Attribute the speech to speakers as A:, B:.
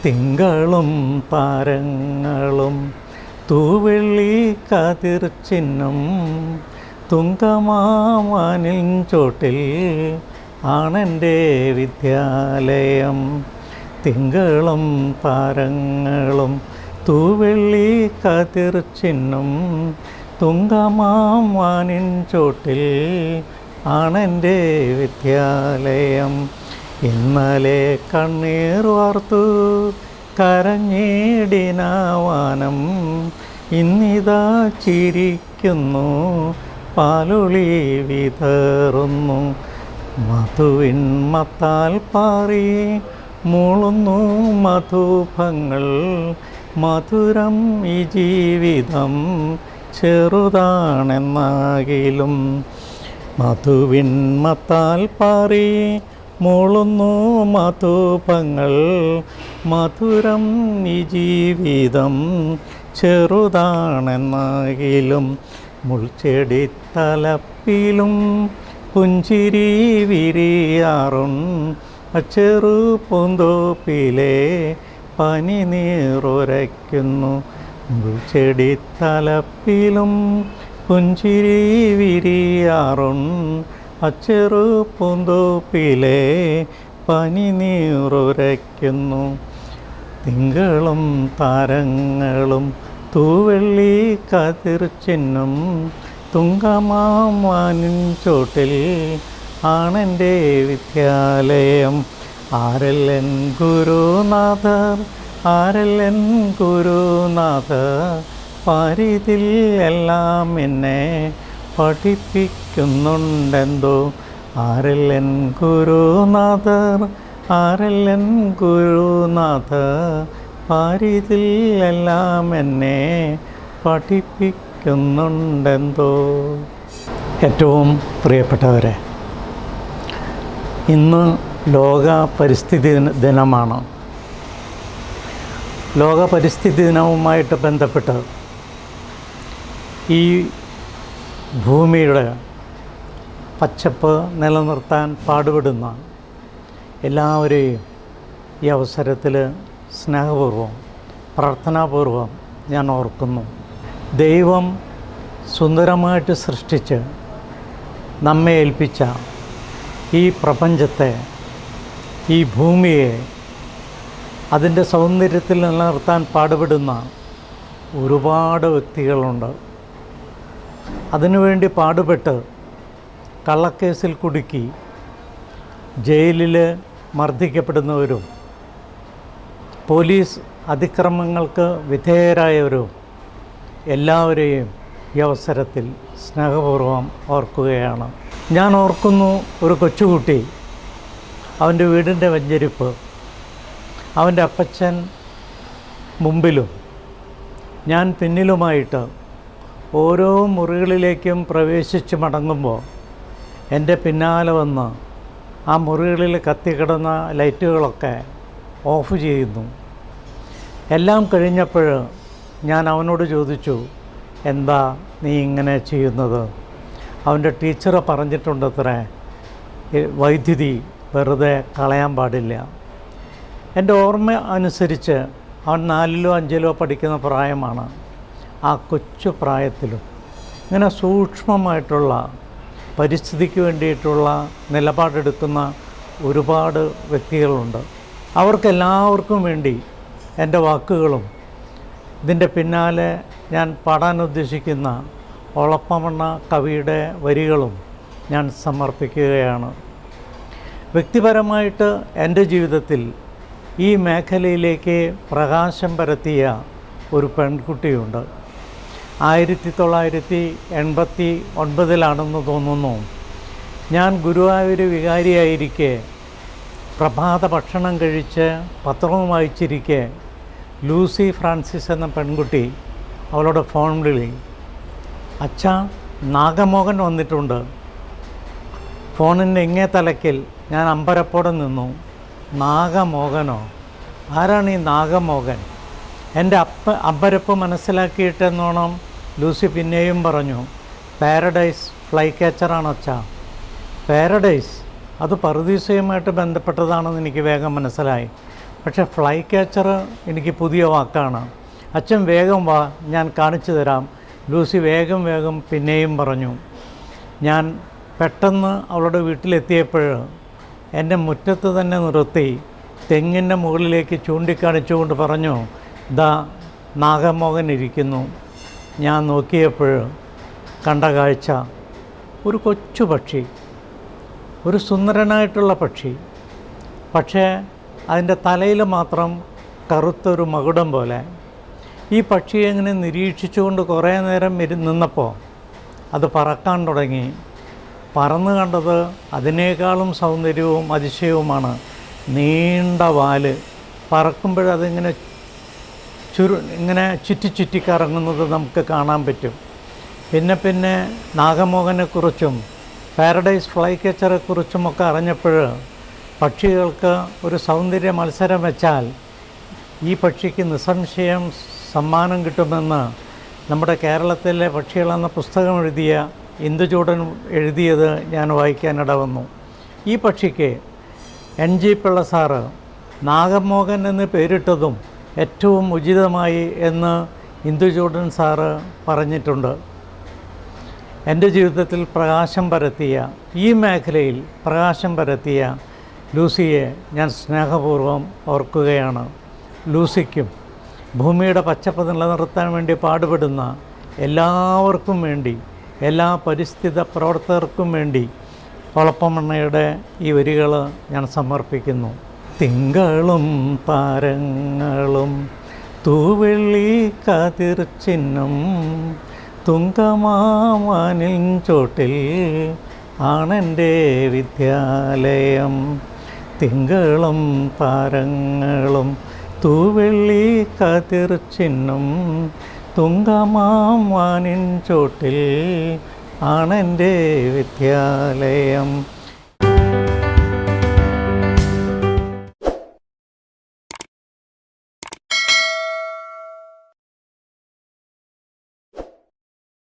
A: തിങ്കളും താരങ്ങളും തൂവെള്ളി കതിർ ചിഹ്നം തുങ്കമാവാനിൻ ചോട്ടിൽ ആണെൻ്റെ വിദ്യാലയം. തിങ്കളും താരങ്ങളും തൂവെള്ളി കതിർ ചിഹ്നം തുങ്കമാവാനിൻ ചോട്ടിൽ ആണെൻ്റെ വിദ്യാലയം. ഇന്നലെ കണ്ണീർ വാർത്തു കരഞ്ഞിടിനാവാനം ഇന്നിതാ ചിരിക്കുന്നു പാലൊളി വിതറുന്നു. മധുവിൻ മത്താൽ പാറി മൂളുന്നു മധുഭങ്ങൾ മധുരം ഈ ജീവിതം ചെറുതാണെന്നാകിലും. മധുവിൻ മത്താൽ പാറി മൂളുന്നു മധുഭങ്ങൾ മധുരം ഈ ജീവിതം ചെറുതാണെന്നാകിലും. മുൾച്ചെടിത്തലപ്പിലും പുഞ്ചിരി വിരിയാറും ചെറു പൂന്തോപ്പിലെ പനി നീറുരയ്ക്കുന്നു. മുൾച്ചെടിത്തലപ്പിലും പുഞ്ചിരി വിരിയാറും ചെറു പൂന്തോപ്പിലെ പനി നീറുരയ്ക്കുന്നു. തിങ്കളും താരങ്ങളും തൂവെള്ളി കതിർ ചിഹ്നം തുങ്കമാവാനിൻ ചോട്ടിൽ ആണെൻ്റെ വിദ്യാലയം. ആരല്ലൻ ഗുരുനാഥർ ആരല്ലൻ ഗുരുനാഥർ പാരിതിൽ എല്ലാം എന്നെ പഠിപ്പിക്കുന്നുണ്ടെന്തോ. ആരല്ലൻ ഗുരുനാഥർ ആരല്ലൻ ഗുരുനാഥർ പാരിതിൽ എല്ലാം എന്നെ പഠിപ്പിക്കുന്നുണ്ടെന്തോ. ഏറ്റവും പ്രിയപ്പെട്ടവരെ, ഇന്ന് ലോക പരിസ്ഥിതി ദിനമാണ്. ലോക പരിസ്ഥിതി ദിനവുമായിട്ട് ബന്ധപ്പെട്ട് ഈ ഭൂമിയുടെ പച്ചപ്പ് നിലനിർത്താൻ പാടുപെടുന്ന എല്ലാവരെയും ഈ അവസരത്തിൽ സ്നേഹപൂർവ്വം പ്രാർത്ഥനാപൂർവം ഞാൻ ഓർക്കുന്നു. ദൈവം സുന്ദരമായിട്ട് സൃഷ്ടിച്ച് നമ്മെ ഏൽപ്പിച്ച ഈ പ്രപഞ്ചത്തെ, ഈ ഭൂമിയെ അതിൻ്റെ സൗന്ദര്യത്തിൽ നിലനിർത്താൻ പാടുപെടുന്ന ഒരുപാട് വ്യക്തികളുണ്ട്. അതിനുവേണ്ടി പാടുപെട്ട് കള്ളക്കേസിൽ കുടുക്കി ജയിലിൽ മർദ്ദിക്കപ്പെടുന്നവരും പോലീസ് അതിക്രമങ്ങൾക്ക് വിധേയരായവരും എല്ലാവരെയും ഈ അവസരത്തിൽ സ്നേഹപൂർവ്വം ഓർക്കുകയാണ്. ഞാൻ ഓർക്കുന്നു, ഒരു കൊച്ചുകുട്ടി അവൻ്റെ വീടിൻ്റെ വെഞ്ചരിപ്പ് അവൻ്റെ അപ്പച്ചൻ മുമ്പിലും ഞാൻ പിന്നിലുമായിട്ട് ഓരോ മുറികളിലേക്കും പ്രവേശിച്ച് മടങ്ങുമ്പോൾ എൻ്റെ പിന്നാലെ വന്ന് ആ മുറികളിൽ കത്തിക്കിടന്ന ലൈറ്റുകളൊക്കെ ഓഫ് ചെയ്യുന്നു. എല്ലാം കഴിഞ്ഞപ്പോൾ ഞാൻ അവനോട് ചോദിച്ചു, എന്താ നീ ഇങ്ങനെ ചെയ്യുന്നത്? അവൻ്റെ ടീച്ചർ പറഞ്ഞിട്ടുണ്ടത്രേ, വൈദ്യുതി വെറുതെ കളയാൻ പാടില്ല. എൻ്റെ ഓർമ്മ അനുസരിച്ച് അവൻ 4ലോ 5ലോ പഠിക്കുന്ന പ്രായമാണ്. ആ കൊച്ചു പ്രായത്തിലും ഇങ്ങനെ സൂക്ഷ്മമായിട്ടുള്ള പരിസ്ഥിതിക്ക് വേണ്ടിയിട്ടുള്ള നിലപാടെടുക്കുന്ന ഒരുപാട് വ്യക്തികളുണ്ട്. അവർക്കെല്ലാവർക്കും വേണ്ടി എൻ്റെ വാക്കുകളും ഇതിൻ്റെ പിന്നാലെ ഞാൻ പാടാൻ ഉദ്ദേശിക്കുന്ന ഒളപ്പമണ്ണ കവിയുടെ വരികളും ഞാൻ സമർപ്പിക്കുകയാണ്. വ്യക്തിപരമായിട്ട് എൻ്റെ ജീവിതത്തിൽ ഈ മേഖലയിലേക്ക് പ്രകാശം പരത്തിയ ഒരു പെൺകുട്ടിയുണ്ട്. 1989 തോന്നുന്നു. ഞാൻ ഗുരുവായൂർ വികാരിയായിരിക്കെ പ്രഭാത ഭക്ഷണം കഴിച്ച് പത്രവും വായിച്ചിരിക്കെ ലൂസി ഫ്രാൻസിസ് എന്ന പെൺകുട്ടി അവളുടെ ഫോൺ വിളി, അച്ഛാ നാഗമോഹൻ വന്നിട്ടുണ്ട്. ഫോണിൻ്റെ ഇങ്ങേ തലക്കിൽ ഞാൻ അമ്പരപ്പോടെ നിന്നു. നാഗമോഹനോ? ആരാണ് ഈ നാഗമോഹൻ? എൻ്റെ അമ്പരപ്പ് മനസ്സിലാക്കിയിട്ടെന്നോണം ലൂസി പിന്നെയും പറഞ്ഞു, പാരഡൈസ് ഫ്ലൈ ക്യാച്ചറാണ് അച്ഛാ. പാരഡൈസ് അത് പറുദീസയുമായിട്ട് ബന്ധപ്പെട്ടതാണെന്ന് എനിക്ക് വേഗം മനസ്സിലായി. പക്ഷേ ഫ്ലൈ ക്യാച്ചർ എനിക്ക് പുതിയ വാക്കാണ്. അച്ഛൻ വേഗം വാ, ഞാൻ കാണിച്ചു തരാം. ലൂസി വേഗം വേഗം പിന്നെയും പറഞ്ഞു. ഞാൻ പെട്ടെന്ന് അവളുടെ വീട്ടിലെത്തിയപ്പോൾ എൻ്റെ മുറ്റത്ത് തന്നെ നിർത്തി തെങ്ങിൻ്റെ മുകളിലേക്ക് ചൂണ്ടിക്കാണിച്ചുകൊണ്ട് പറഞ്ഞു, ദാ നാഗമോഹൻ ഇരിക്കുന്നു. ഞാൻ നോക്കിയപ്പോൾ കണ്ട കാഴ്ച ഒരു കൊച്ചു പക്ഷി, ഒരു സുന്ദരനായിട്ടുള്ള പക്ഷി. പക്ഷേ അതിൻ്റെ തലയിൽ മാത്രം കറുത്തൊരു മകുടം പോലെ. ഈ പക്ഷിയെ ഇങ്ങനെ നിരീക്ഷിച്ചുകൊണ്ട് കുറേ നേരം നിന്നപ്പോൾ അത് പറക്കാൻ തുടങ്ങി. പറന്ന് കണ്ടത് അതിനേക്കാളും സൗന്ദര്യവും അതിശയവുമാണ്. നീണ്ട വാല്, പറക്കുമ്പോഴതിങ്ങനെ ഇങ്ങനെ ചുറ്റി കറങ്ങുന്നത് നമുക്ക് കാണാൻ പറ്റും. പിന്നെ നാഗമോഹനെക്കുറിച്ചും പാരഡൈസ് ഫ്ലൈ ക്യാച്ചറെക്കുറിച്ചുമൊക്കെ അറിഞ്ഞപ്പോൾ പക്ഷികൾക്ക് ഒരു സൗന്ദര്യ മത്സരം വെച്ചാൽ ഈ പക്ഷിക്ക് നിസ്സംശയം സമ്മാനം കിട്ടുമെന്ന് നമ്മുടെ കേരളത്തിലെ പക്ഷികളെന്ന പുസ്തകം എഴുതിയ ഇന്ദുചൂടൻ എഴുതിയത് ഞാൻ വായിക്കാനിട വന്നു. ഈ പക്ഷിക്ക് NG പിള്ള സാറ് നാഗമോഹൻ എന്ന് പേരിട്ടതും ഏറ്റവും ഉചിതമായി എന്ന് ഇന്ദുചൂടൻ സാറ് പറഞ്ഞിട്ടുണ്ട്. എൻ്റെ ജീവിതത്തിൽ പ്രകാശം പരത്തിയ, ഈ മേഖലയിൽ പ്രകാശം പരത്തിയ ലൂസിയെ ഞാൻ സ്നേഹപൂർവ്വം ഓർക്കുകയാണ്. ലൂസിക്കും ഭൂമിയുടെ പച്ചപ്പ് നിലനിർത്താൻ വേണ്ടി പാടുപെടുന്ന എല്ലാവർക്കും വേണ്ടി, എല്ലാ പരിസ്ഥിതി പ്രവർത്തകർക്കും വേണ്ടി ഒളപ്പമണ്ണയുടെ ഈ വരികൾ ഞാൻ സമർപ്പിക്കുന്നു. തിങ്കളും താരങ്ങളും തൂവെള്ളി കതിർ ചിഹ്നം തുങ്കമാനിൻ ചോട്ടിൽ ആണെൻ്റെ വിദ്യാലയം. തിങ്കളും താരങ്ങളും തൂവെള്ളി കതിർ ചിഹ്നം തുങ്കമാനിൻ ചോട്ടിൽ ആണെൻ്റെ വിദ്യാലയം.